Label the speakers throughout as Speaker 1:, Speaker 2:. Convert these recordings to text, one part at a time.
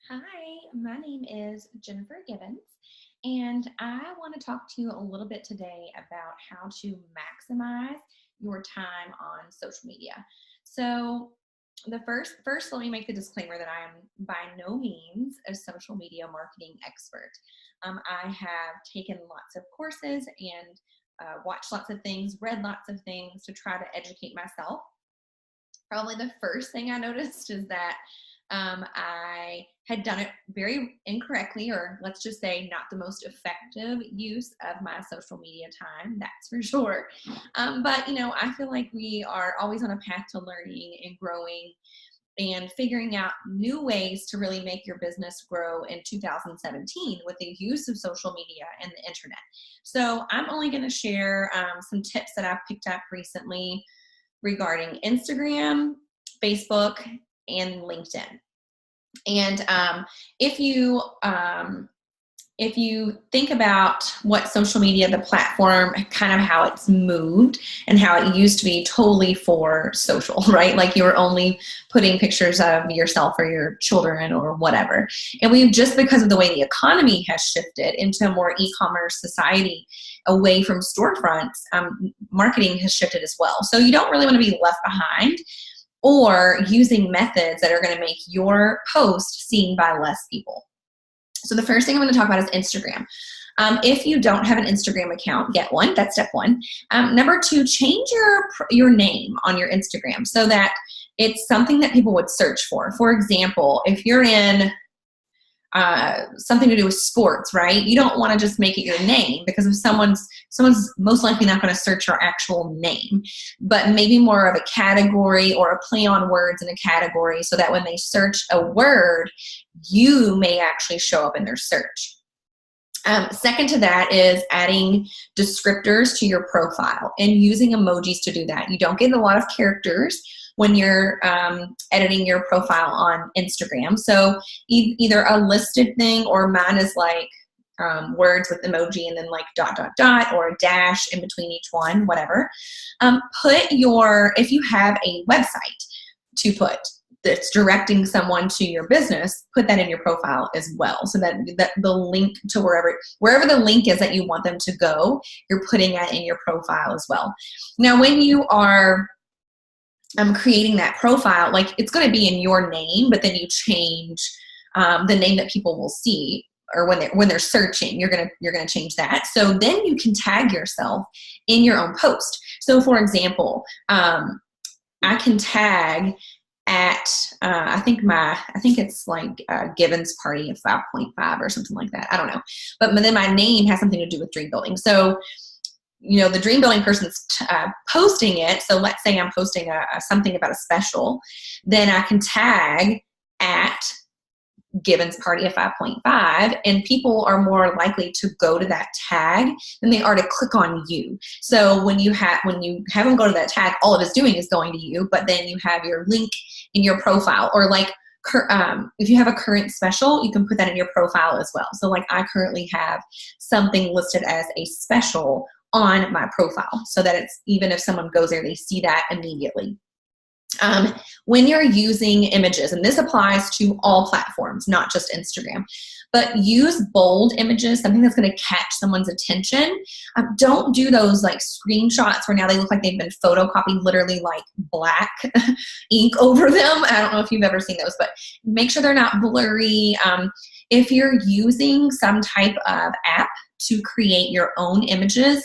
Speaker 1: Hi, my name is Jennifer Gibbons, and I want to talk to you a little bit today about how to maximize your time on social media. So, the first, let me make the disclaimer that I am by no means a social media marketing expert. I have taken lots of courses and watched lots of things, read lots of things to try to educate myself. Probably the first thing I noticed is that I had done it very incorrectly, or let's just say not the most effective use of my social media time, that's for sure. But, I feel like we are always on a path to learning and growing and figuring out new ways to really make your business grow in 2017 with the use of social media and the internet. So I'm only going to share some tips that I've picked up recently regarding Instagram, Facebook, and LinkedIn. And if you think about what social media, the platform, kind of how it's moved and how it used to be totally for social, right? Like you were only putting pictures of yourself or your children or whatever. And we've just because of the way the economy has shifted into a more e-commerce society away from storefronts, marketing has shifted as well. So you don't really want to be left behind or using methods that are going to make your post seen by less people. So the first thing I'm going to talk about is Instagram. If you don't have an Instagram account, get one. That's step one. Number two, change your name on your Instagram so that it's something that people would search for. For example, if you're in something to do with sports, right? You don't want to just make it your name because if someone's most likely not going to search your actual name, but maybe more of a category or a play on words in a category so that when they search a word, you may actually show up in their search. Second to that is adding descriptors to your profile and using emojis to do that. You don't get a lot of characters when you're editing your profile on Instagram. So either a listed thing or mine is like words with emoji and then like ... or a dash in between each one, whatever. If you have a website to put that's directing someone to your business, put that in your profile as well. So that the link to wherever the link is that you want them to go, you're putting that in your profile as well. Now, when you are creating that profile, like it's going to be in your name, but then you change the name that people will see, or when they're searching, you're gonna change that. So then you can tag yourself in your own post. So for example, I can tag at I think it's like Gibbons Party of 5.5 or something like that. I don't know, but then my name has something to do with dream building. So the dream building person's posting it. So let's say I'm posting something about a special, then I can tag at Gibbons Party of 5.5, and people are more likely to go to that tag than they are to click on you. So when you have them go to that tag, all it is doing is going to you, but then you have your link in your profile, or like if you have a current special, you can put that in your profile as well. So like I currently have something listed as a special on my profile so that it's, even if someone goes there, they see that immediately. When you're using images, and this applies to all platforms, not just Instagram, but use bold images, something that's going to catch someone's attention. Don't do those like screenshots where now they look like they've been photocopied, literally like black ink over them. I don't know if you've ever seen those, but make sure they're not blurry. If you're using some type of app to create your own images,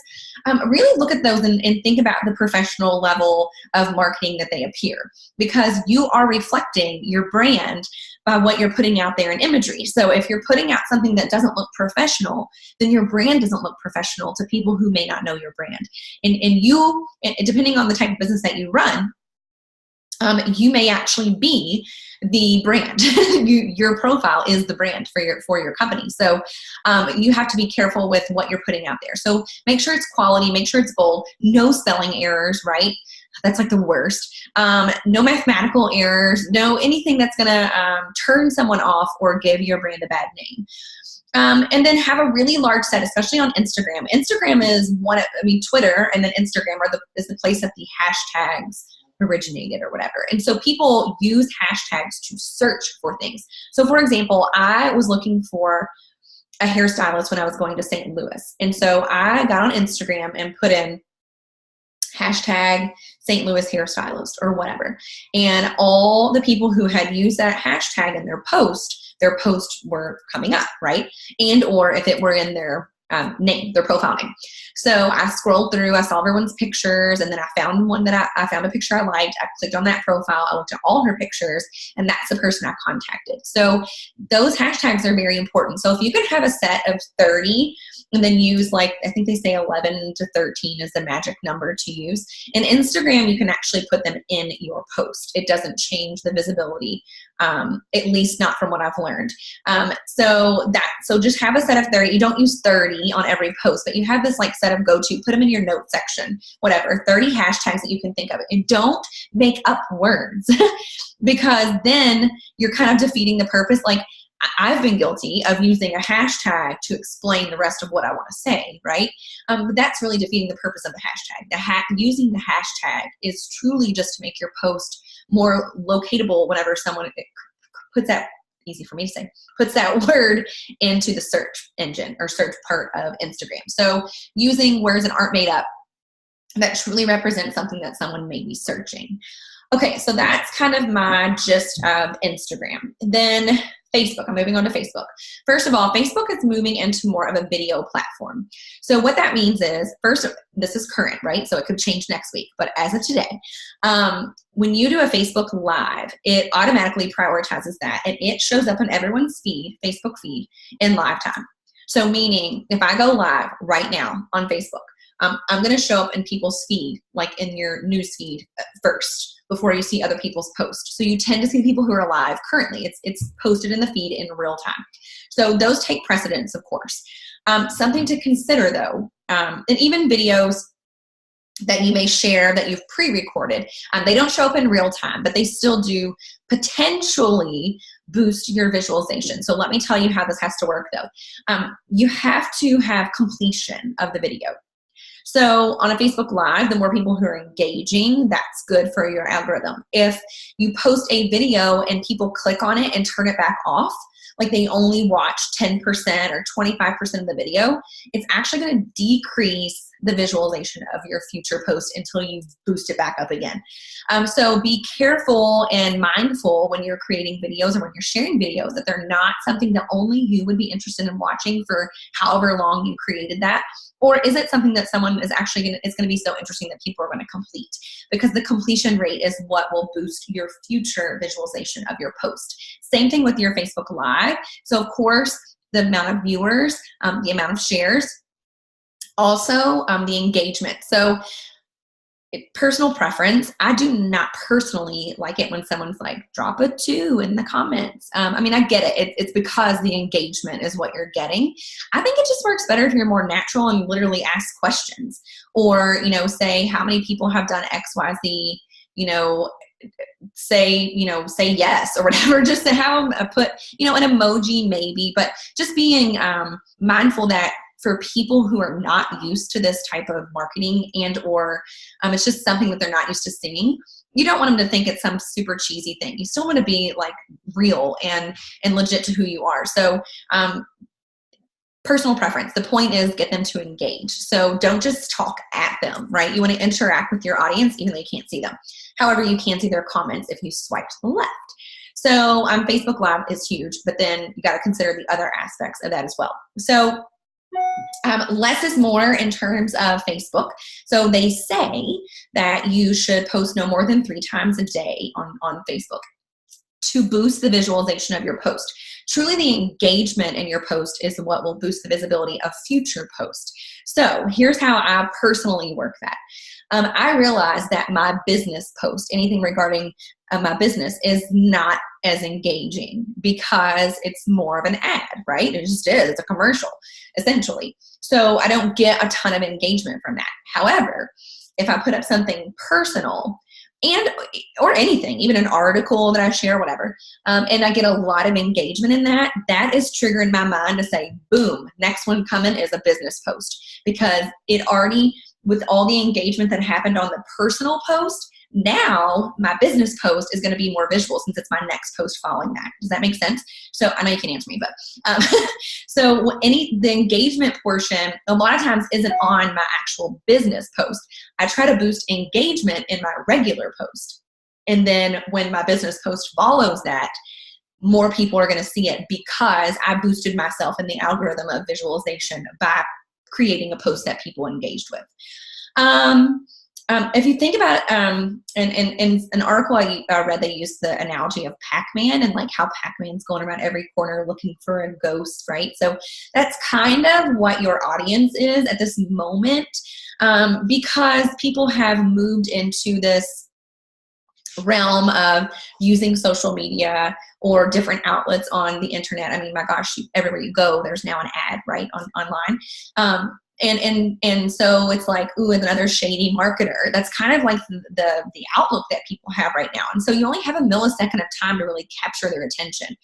Speaker 1: really look at those and think about the professional level of marketing that they appear, because you are reflecting your brand by what you're putting out there in imagery. So if you're putting out something that doesn't look professional, then your brand doesn't look professional to people who may not know your brand. And depending on the type of business that you run, you may actually be the brand. Your profile is the brand for your company. So you have to be careful with what you're putting out there. So make sure it's quality, make sure it's bold, no spelling errors, right? That's like the worst. No mathematical errors, no anything that's gonna turn someone off or give your brand a bad name. And then have a really large set, especially on Instagram. Instagram is Twitter and then Instagram is the place that the hashtags originated or whatever. And so people use hashtags to search for things. So for example, I was looking for a hairstylist when I was going to St. Louis. And so I got on Instagram and put in hashtag St. Louis hairstylist or whatever. And all the people who had used that hashtag in their posts were coming up, right? And or if it were in their name, their profile name. So I scrolled through, I saw everyone's pictures, and then I found one that I found a picture I liked. I clicked on that profile, I looked at all her pictures, and that's the person I contacted. So those hashtags are very important. So if you could have a set of 30 and then use, like, I think they say 11 to 13 is the magic number to use. In Instagram, you can actually put them in your post. It doesn't change the visibility, at least not from what I've learned. So just have a set of 30. You don't use 30 on every post, but you have this like set of go-to, put them in your notes section, whatever, 30 hashtags that you can think of. And don't make up words because then you're kind of defeating the purpose. Like, I've been guilty of using a hashtag to explain the rest of what I want to say, right? But that's really defeating the purpose of the hashtag. Using the hashtag is truly just to make your post more locatable whenever someone puts that, easy for me to say, puts that word into the search engine or search part of Instagram. So using words that aren't made up that truly represent something that someone may be searching. Okay, so that's kind of my gist of Instagram. Then Facebook, I'm moving on to Facebook. First of all, Facebook is moving into more of a video platform. So what that means is, first, this is current, right? So it could change next week, but as of today, when you do a Facebook Live, it automatically prioritizes that and it shows up on everyone's feed, Facebook feed, in live time. So meaning, if I go live right now on Facebook, I'm going to show up in people's feed, like in your news feed first, before you see other people's posts. So you tend to see people who are live currently. It's posted in the feed in real time. So those take precedence, of course. Something to consider though, and even videos that you may share that you've pre-recorded, they don't show up in real time, but they still do potentially boost your visualization. So let me tell you how this has to work though. You have to have completion of the video. So on a Facebook Live, the more people who are engaging, that's good for your algorithm. If you post a video and people click on it and turn it back off, like they only watch 10% or 25% of the video, it's actually going to decrease the visualization of your future post until you boost it back up again. So be careful and mindful when you're creating videos or when you're sharing videos that they're not something that only you would be interested in watching for however long you created that. Or is it something that someone is actually going to be so interesting that people are going to complete? Because the completion rate is what will boost your future visualization of your post. Same thing with your Facebook Live. So of course, the amount of viewers, the amount of shares, also the engagement. So personal preference, I do not personally like it when someone's like, drop a 2 in the comments. I mean, I get it. It's because the engagement is what you're getting. I think it just works better if you're more natural and literally ask questions, or, say how many people have done XYZ, say yes or whatever, just to have them put, an emoji maybe, but just being mindful that for people who are not used to this type of marketing and or it's just something that they're not used to seeing, you don't want them to think it's some super cheesy thing. You still want to be like real and legit to who you are. So personal preference. The point is get them to engage. So don't just talk at them, right? You want to interact with your audience even though you can't see them. However, you can see their comments if you swipe to the left. So Facebook Live is huge, but then you got to consider the other aspects of that as well. So less is more in terms of Facebook. So they say that you should post no more than 3 times a day on Facebook to boost the visualization of your post. Truly, the engagement in your post is what will boost the visibility of future posts. So here's how I personally work that. I realize that my business post, anything regarding my business, is not as engaging because it's more of an ad, right? It just is. It's a commercial, essentially. So I don't get a ton of engagement from that. However, if I put up something personal or anything, even an article that I share, whatever, and I get a lot of engagement in that, that is triggering my mind to say, boom, next one coming is a business post, because it already, with all the engagement that happened on the personal post, Now my business post is going to be more visual since it's my next post following that. Does that make sense? So I know you can answer me, but so the engagement portion a lot of times isn't on my actual business post. I try to boost engagement in my regular post. And then when my business post follows that, more people are going to see it because I boosted myself in the algorithm of visualization by creating a post that people engaged with. If you think about in an article I read, they used the analogy of Pac-Man and like how Pac-Man's going around every corner looking for a ghost, right? So that's kind of what your audience is at this moment, because people have moved into this realm of using social media or different outlets on the internet. I mean, my gosh, everywhere you go, there's now an ad, right, online. And so it's like, ooh, another shady marketer. That's kind of like the outlook that people have right now. And so you only have a millisecond of time to really capture their attention.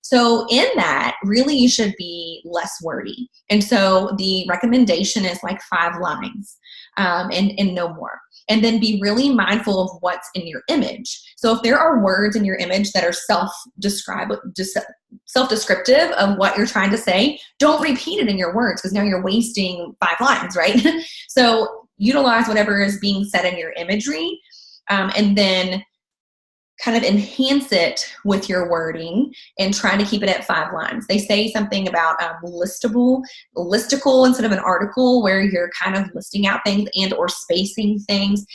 Speaker 1: So in that, really you should be less wordy. And so the recommendation is like 5 lines and no more. And then be really mindful of what's in your image. So if there are words in your image that are self-descriptive of what you're trying to say, don't repeat it in your words because now you're wasting 5 lines, right? So utilize whatever is being said in your imagery, and then kind of enhance it with your wording and try to keep it at 5 lines. They say something about listicle instead of an article, where you're kind of listing out things and or spacing things.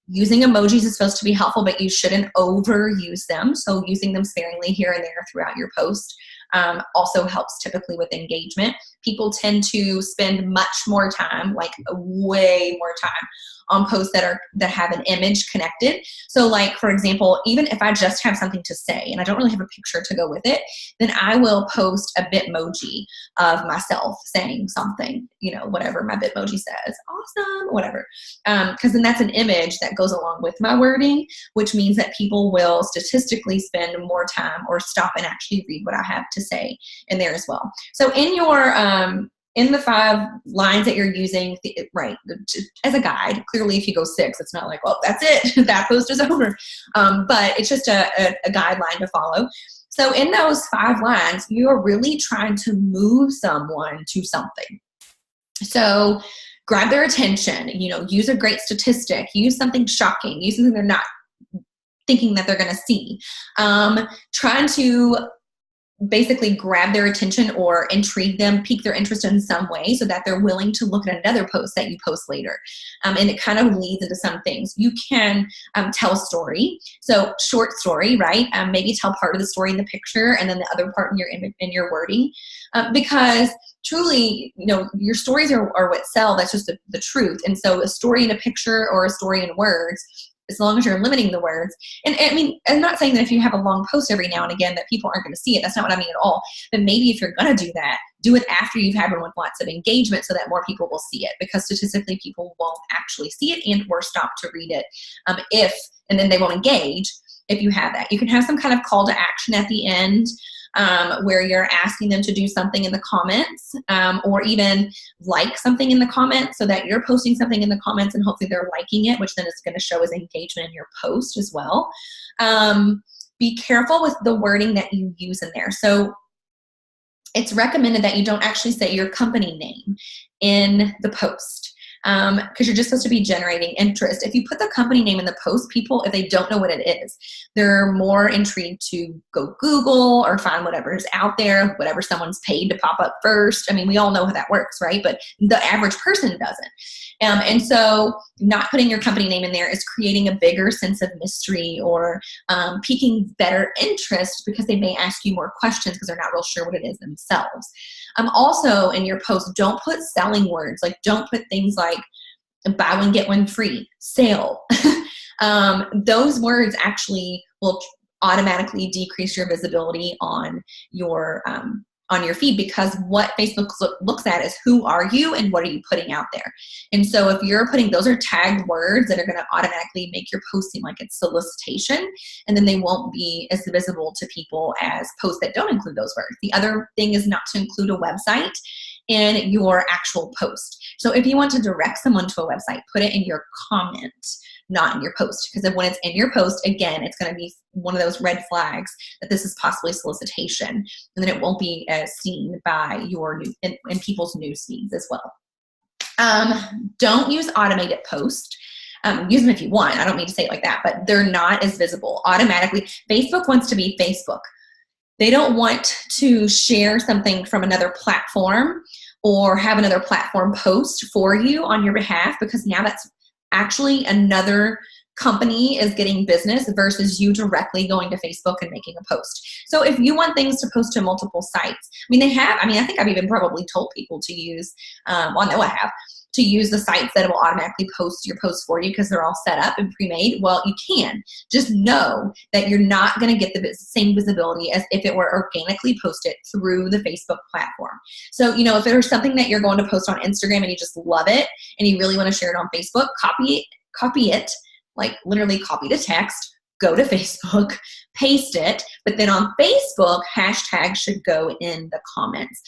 Speaker 1: Using emojis is supposed to be helpful, but you shouldn't overuse them. So using them sparingly here and there throughout your post also helps typically with engagement. People tend to spend much more time, like way more time, on posts that have an image connected. So like, for example, even if I just have something to say and I don't really have a picture to go with it, then I will post a Bitmoji of myself saying something, whatever my Bitmoji says, awesome, whatever. Because then that's an image that goes along with my wording, which means that people will statistically spend more time or stop and actually read what I have to say in there as well. So in the 5 lines that you're using, right, as a guide, clearly if you go 6, it's not like, well, that's it, that post is over. But it's just a guideline to follow. So in those 5 lines, you're really trying to move someone to something. So grab their attention, use a great statistic, use something shocking, use something they're not thinking that they're going to see. Trying to basically grab their attention or intrigue them, pique their interest in some way so that they're willing to look at another post that you post later. And it kind of leads into some things. You can tell a story. So short story, right? Maybe tell part of the story in the picture and then the other part in your wording. Because truly, your stories are what sell. That's just the truth. And so a story in a picture or a story in words, as long as you're limiting the words. And I mean, I'm not saying that if you have a long post every now and again that people aren't going to see it. That's not what I mean at all. But maybe if you're going to do that, do it after you've had one with lots of engagement so that more people will see it, because statistically people won't actually see it and or stop to read it and then they won't engage if you have that. You can have some kind of call to action at the end, where you're asking them to do something in the comments, or even like something in the comments so that you're posting something in the comments and hopefully they're liking it, which then is going to show as engagement in your post as well. Be careful with the wording that you use in there. So it's recommended that you don't actually say your company name in the post, because you're just supposed to be generating interest. If you put the company name in the post, people, if they don't know what it is, they're more intrigued to go Google or find whatever is out there, whatever someone's paid to pop up first. I mean, we all know how that works, right? But the average person doesn't. And so not putting your company name in there is creating a bigger sense of mystery or piquing better interest, because they may ask you more questions because they're not real sure what it is themselves. Also, in your post, don't put selling words. Like, don't put things like buy one, get one free, sale. Those words actually will automatically decrease your visibility on your feed, because what Facebook looks at is who are you and what are you putting out there. And so if you're putting, those are tagged words that are going to automatically make your post seem like it's solicitation, and then they won't be as visible to people as posts that don't include those words. The other thing is not to include a website in your actual post. So if you want to direct someone to a website, put it in your comment, not in your post. Because when it's in your post, again, it's going to be one of those red flags that this is possibly solicitation. And then it won't be seen by your in people's news feeds as well. Don't use automated posts. Use them if you want. I don't mean to say it like that, but they're not as visible automatically. Facebook wants to be Facebook. They don't want to share something from another platform or have another platform post for you on your behalf, because now that's actually another company is getting business versus you directly going to Facebook and making a post. So if you want things to post to multiple sites, I think I've even probably told people to use, I know I have, to use the sites that will automatically post your posts for you because they're all set up and pre-made. Well, you can. Just know that you're not going to get the same visibility as if it were organically posted through the Facebook platform. So, if there's something that you're going to post on Instagram and you just love it and you really want to share it on Facebook, copy it, like literally copy the text, go to Facebook, paste it, but then on Facebook, hashtags should go in the comments.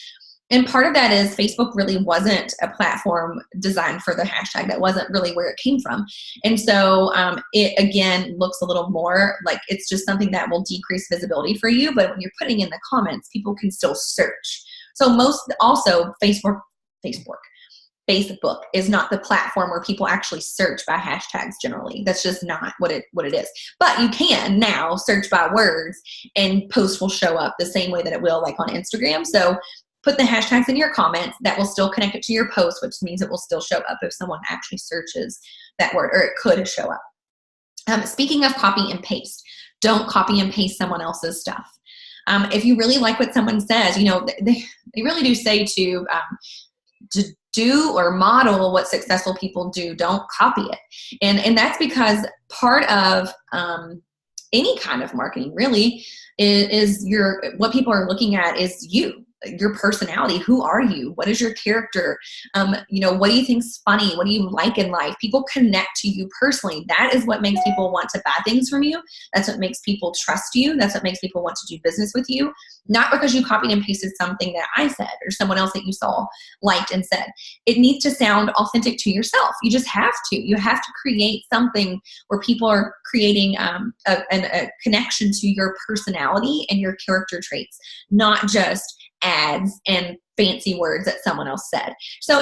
Speaker 1: And part of that is Facebook really wasn't a platform designed for the hashtag. That wasn't really where it came from. And so it, again, looks a little more like it's just something that will decrease visibility for you. But when you're putting in the comments, people can still search. So Facebook is not the platform where people actually search by hashtags generally. That's just not what it is. But you can now search by words and posts will show up the same way that it will like on Instagram. So put the hashtags in your comments. That will still connect it to your post, which means it will still show up if someone actually searches that word, or it could show up. Speaking of copy and paste, don't copy and paste someone else's stuff. If you really like what someone says, they really do say to do or model what successful people do. Don't copy it. And that's because part of any kind of marketing really is what people are looking at is your personality. Who are you? What is your character? What do you think's funny? What do you like in life? People connect to you personally. That is what makes people want to buy things from you. That's what makes people trust you. That's what makes people want to do business with you. Not because you copied and pasted something that I said or someone else that you saw liked and said. It needs to sound authentic to yourself. You just have to. You have to create something where people are creating a connection to your personality and your character traits, not just ads and fancy words that someone else said. So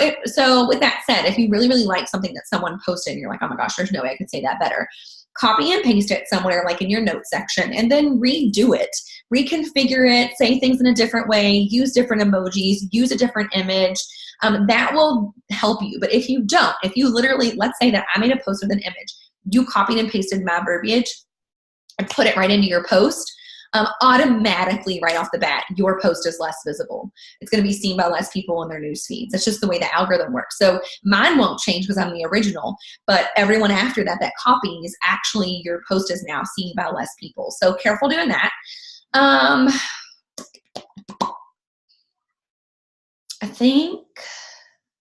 Speaker 1: with that said, if you really, really like something that someone posted and you're like, oh my gosh, there's no way I could say that better, copy and paste it somewhere like in your notes section and then redo it, reconfigure it, say things in a different way, use different emojis, use a different image. That will help you. But if you literally, let's say that I made a post with an image, you copied and pasted my verbiage and put it right into your post, automatically right off the bat, your post is less visible. It's going to be seen by less people in their news feeds. That's just the way the algorithm works. So mine won't change because I'm the original, but everyone after that copies, actually your post is now seen by less people. So careful doing that. I think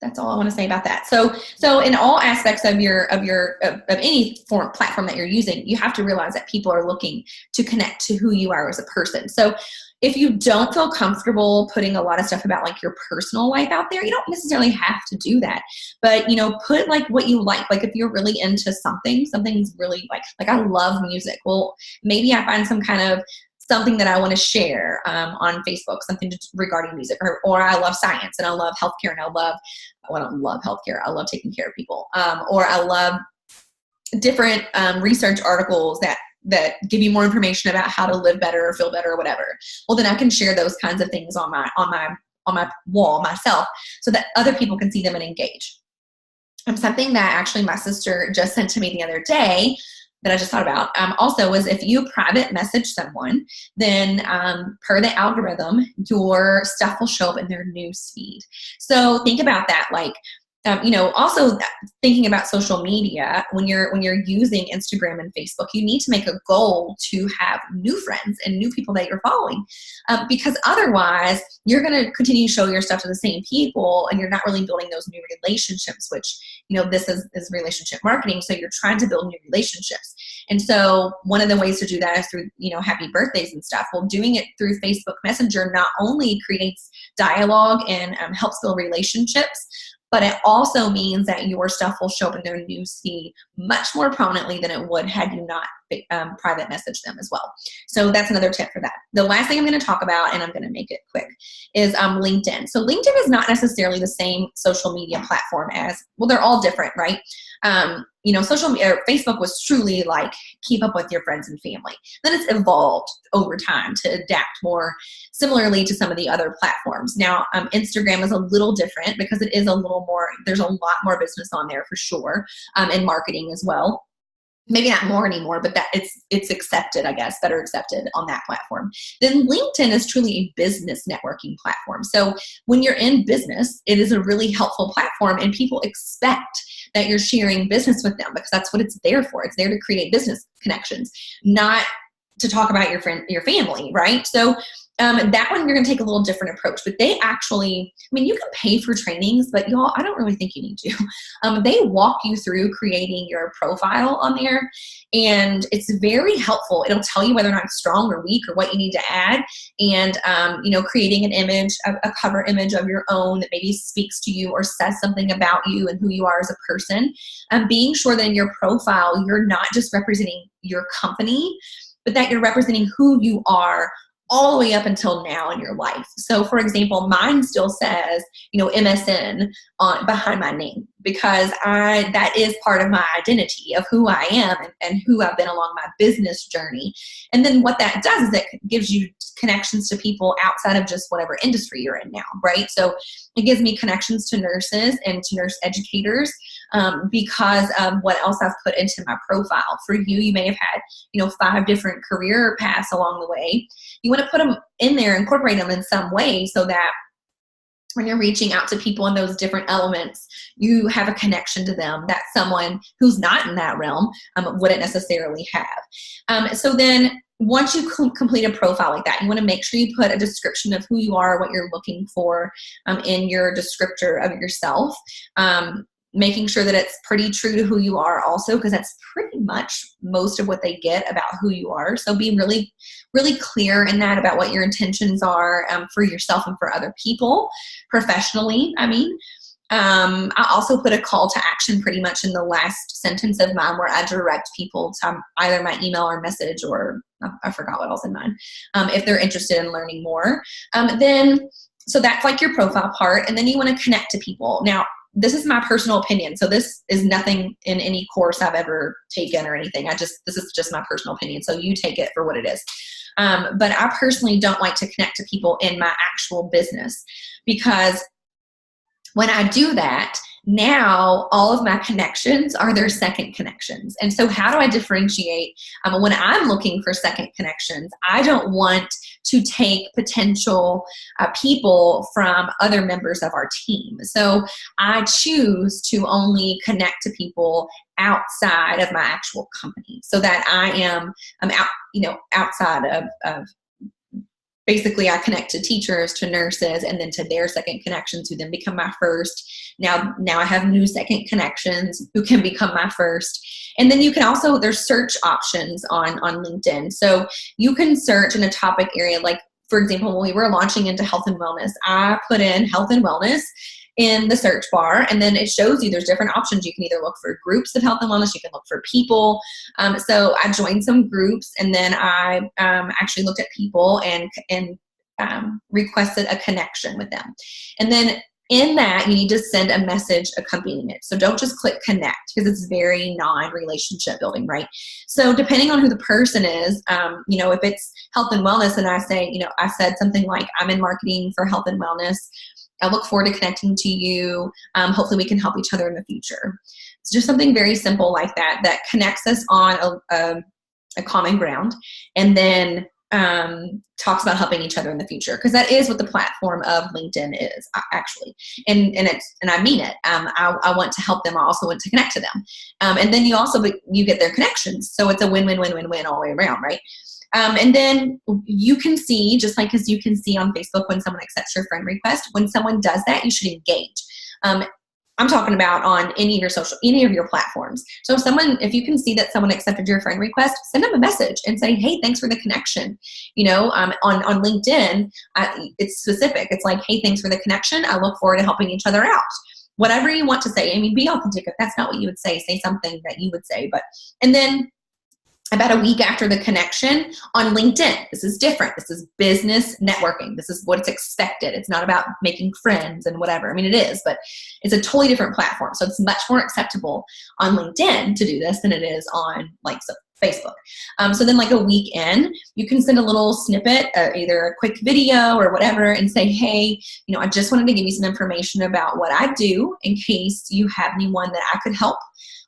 Speaker 1: that's all I want to say about that. So in all aspects of any platform that you're using, you have to realize that people are looking to connect to who you are as a person. So if you don't feel comfortable putting a lot of stuff about like your personal life out there, you don't necessarily have to do that. But put like what you like. Like if you're really into something's really like I love music. Well, maybe I find some kind of something that I want to share on Facebook, something regarding music, or I love science and I love healthcare and I don't love healthcare. I love taking care of people. Or I love different research articles that give you more information about how to live better or feel better or whatever. Well, then I can share those kinds of things on my wall myself so that other people can see them and engage. Something that actually my sister just sent to me the other day that I just thought about also was if you private message someone, then per the algorithm, your stuff will show up in their news feed. So think about that. Like also thinking about social media, when you're using Instagram and Facebook, you need to make a goal to have new friends and new people that you're following, because otherwise you're going to continue to show your stuff to the same people, and you're not really building those new relationships, which, this is relationship marketing. So you're trying to build new relationships. And so one of the ways to do that is through, happy birthdays and stuff. Well, doing it through Facebook Messenger not only creates dialogue and helps build relationships, but it also means that your stuff will show up in their newsfeed much more prominently than it would had you not private message them as well. So that's another tip for that. The last thing I'm going to talk about, and I'm going to make it quick, is LinkedIn. So LinkedIn is not necessarily the same social media platform as, well, they're all different, right? Social media, Facebook was truly like keep up with your friends and family. Then it's evolved over time to adapt more similarly to some of the other platforms. Now, Instagram is a little different because it is a little more, there's a lot more business on there for sure, and marketing as well. Maybe not more anymore, but that it's accepted, I guess, better accepted on that platform. Then LinkedIn is truly a business networking platform. So when you're in business, it is a really helpful platform, and people expect that you're sharing business with them because that's what it's there for. It's there to create business connections, not to talk about your family, right? So that one, you're going to take a little different approach, but they actually, you can pay for trainings, but y'all, I don't really think you need to. They walk you through creating your profile on there, and it's very helpful. It'll tell you whether or not it's strong or weak or what you need to add, and, creating an image, a cover image of your own that maybe speaks to you or says something about you and who you are as a person. Being sure that in your profile, you're not just representing your company, but that you're representing who you are all the way up until now in your life. So for example, mine still says, MSN behind my name, because that is part of my identity of who I am and who I've been along my business journey. And then what that does is it gives you connections to people outside of just whatever industry you're in now, right? So it gives me connections to nurses and to nurse educators, because of what else I've put into my profile. For you, you may have had, 5 different career paths along the way. You want to put them in there, incorporate them in some way so that when you're reaching out to people in those different elements, you have a connection to them that someone who's not in that realm wouldn't necessarily have. So then once you complete a profile like that, you want to make sure you put a description of who you are, what you're looking for in your descriptor of yourself. Making sure that it's pretty true to who you are also, because that's pretty much most of what they get about who you are. So be really, really clear in that about what your intentions are for yourself and for other people professionally. I also put a call to action pretty much in the last sentence of mine, where I direct people to either my email or message, or I forgot what else in mine, if they're interested in learning more. So that's like your profile part. And then you want to connect to people. Now, this is my personal opinion. So this is nothing in any course I've ever taken or anything. This is just my personal opinion. So you take it for what it is. But I personally don't like to connect to people in my actual business, because when I do that, now all of my connections are their second connections. And so how do I differentiate? When I'm looking for second connections, I don't want to take potential people from other members of our team. So I choose to only connect to people outside of my actual company, so that I'm outside of basically, I connect to teachers, to nurses, and then to their second connections, who then become my first. Now I have new second connections who can become my first. And then you can also, there's search options on LinkedIn. So you can search in a topic area. Like, for example, when we were launching into health and wellness, I put in health and wellness in the search bar, and then it shows you there's different options. You can either look for groups of health and wellness, you can look for people. So I joined some groups, and then I actually looked at people and requested a connection with them. And then in that, you need to send a message accompanying it. So don't just click connect, because it's very non-relationship building, right? So depending on who the person is, if it's health and wellness, and I say, I said something like, I'm in marketing for health and wellness, I look forward to connecting to you. Hopefully we can help each other in the future. It's just something very simple like that connects us on a common ground. And then talks about helping each other in the future, because that is what the platform of LinkedIn is actually, and I mean it. I want to help them. I also want to connect to them, and then you get their connections, so it's a win-win-win-win-win all the way around, right? And then you can see, just like as you can see on Facebook when someone accepts your friend request, when someone does that, you should engage. I'm talking about on any of your platforms. So if you can see that someone accepted your friend request, send them a message and say, hey, thanks for the connection. On LinkedIn, it's specific. It's like, hey, thanks for the connection. I look forward to helping each other out. Whatever you want to say. I mean, be authentic. If that's not what you would say something that you would say. And then about a week after the connection on LinkedIn, this is different. This is business networking. This is what it's expected. It's not about making friends and whatever. I mean, it is, but it's a totally different platform. So it's much more acceptable on LinkedIn to do this than it is on Facebook. So then like a week in, you can send a little snippet, either a quick video or whatever, and say, hey, I just wanted to give you some information about what I do in case you have anyone that I could help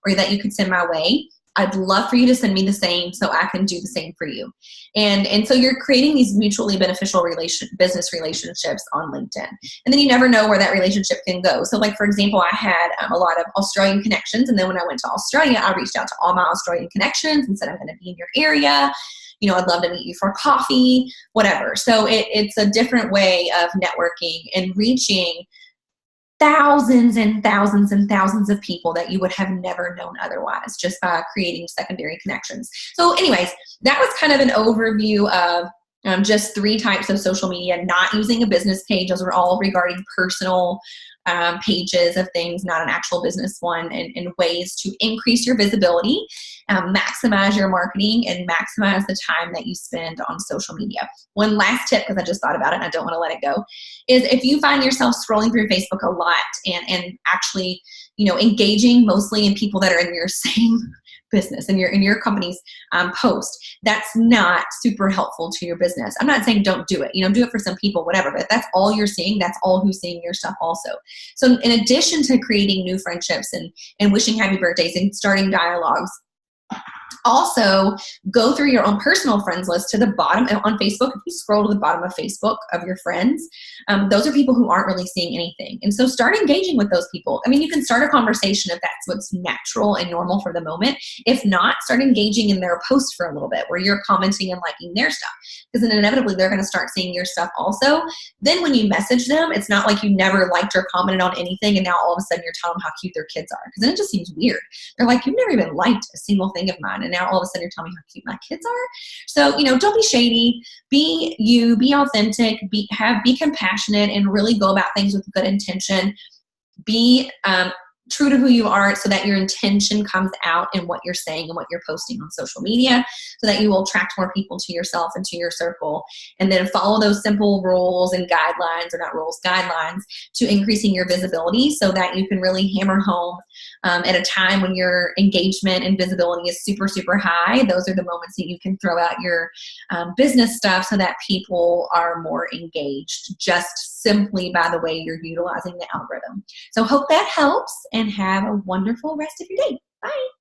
Speaker 1: or that you could send my way. I'd love for you to send me the same so I can do the same for you. And so you're creating these mutually beneficial business relationships on LinkedIn. And then you never know where that relationship can go. So like, for example, I had a lot of Australian connections. And then when I went to Australia, I reached out to all my Australian connections and said, I'm going to be in your area. I'd love to meet you for coffee, whatever. So it's a different way of networking and reaching thousands and thousands and thousands of people that you would have never known otherwise, just by creating secondary connections. So anyways, that was kind of an overview of just 3 types of social media, not using a business page. Those are all regarding personal pages of things, not an actual business one, and ways to increase your visibility, maximize your marketing, and maximize the time that you spend on social media. One last tip, because I just thought about it and I don't want to let it go, is if you find yourself scrolling through Facebook a lot and actually, engaging mostly in people that are in your same business and in your company's post, that's not super helpful to your business. I'm not saying don't do it. Do it for some people, whatever, but that's all you're seeing. That's all who's seeing your stuff also. So in addition to creating new friendships and wishing happy birthdays and starting dialogues, also go through your own personal friends list to the bottom on Facebook. If you scroll to the bottom of Facebook of your friends, those are people who aren't really seeing anything. And so start engaging with those people. I mean, you can start a conversation if that's what's natural and normal for the moment. If not, start engaging in their posts for a little bit where you're commenting and liking their stuff, because then inevitably they're going to start seeing your stuff also. Then when you message them, it's not like you never liked or commented on anything and now all of a sudden you're telling them how cute their kids are, because then it just seems weird. They're like, you've never even liked a single thing of mine, and now all of a sudden you're telling me how cute my kids are. So, don't be shady, be you, be authentic, be compassionate, and really go about things with good intention. Be true to who you are so that your intention comes out in what you're saying and what you're posting on social media, so that you will attract more people to yourself and to your circle. And then follow those simple rules and guidelines, or not rules, guidelines, to increasing your visibility so that you can really hammer home at a time when your engagement and visibility is super, super high. Those are the moments that you can throw out your business stuff so that people are more engaged just simply by the way you're utilizing the algorithm. So hope that helps, and have a wonderful rest of your day. Bye.